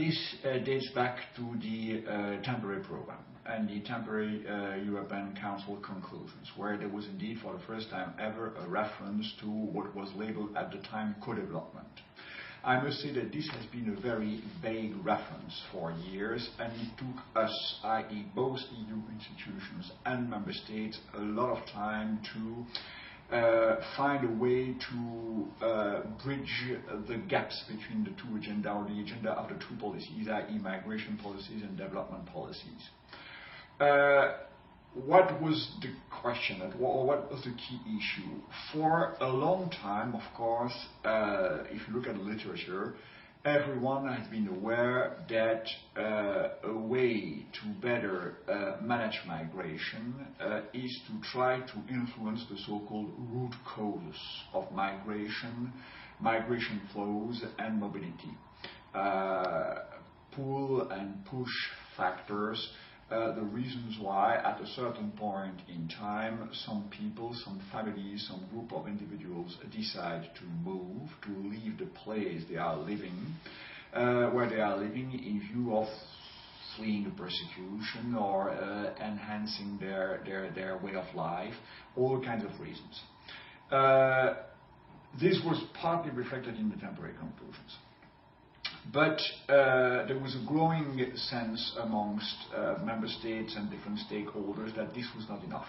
This dates back to the temporary program and the temporary European Council conclusions, where there was indeed for the first time ever a reference to what was labeled at the time co-development. I must say that this has been a very vague reference for years, and it took us, i.e. both EU institutions and member states, a lot of time to find a way to bridge the gaps between the two agenda, or the agenda of the two policies, i.e. migration policies and development policies. What was the question, or what was the key issue? For a long time, of course, if you look at the literature, everyone has been aware that a way to better manage migration is to try to influence the so-called root causes of migration, migration flows and mobility. Pull and push factors, the reasons why at a certain point in time some people, some families, some group of individuals decide to move, to leave the place they are living, where they are living, in view of fleeing the persecution or enhancing their way of life, all kinds of reasons. This was partly reflected in the temporary conclusions. But there was a growing sense amongst member states and different stakeholders that this was not enough.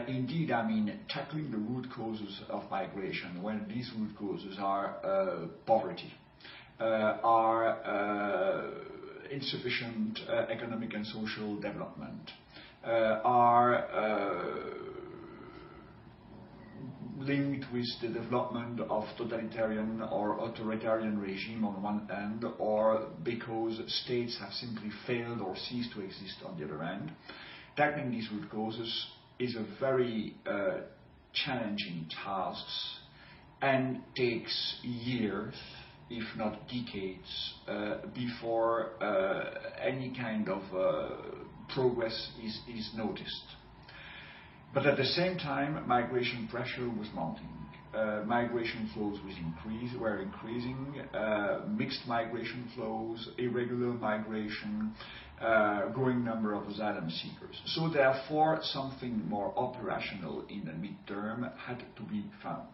Indeed, I mean, tackling the root causes of migration, when these root causes are poverty, are insufficient economic and social development, are linked with the development of totalitarian or authoritarian regime on one end, or because states have simply failed or ceased to exist on the other end. Tackling these root causes is a very challenging task and takes years, if not decades, before any kind of progress is noticed. But at the same time, migration pressure was mounting. Migration flows were increasing, mixed migration flows, irregular migration, growing number of asylum seekers. So therefore, something more operational in the midterm had to be found.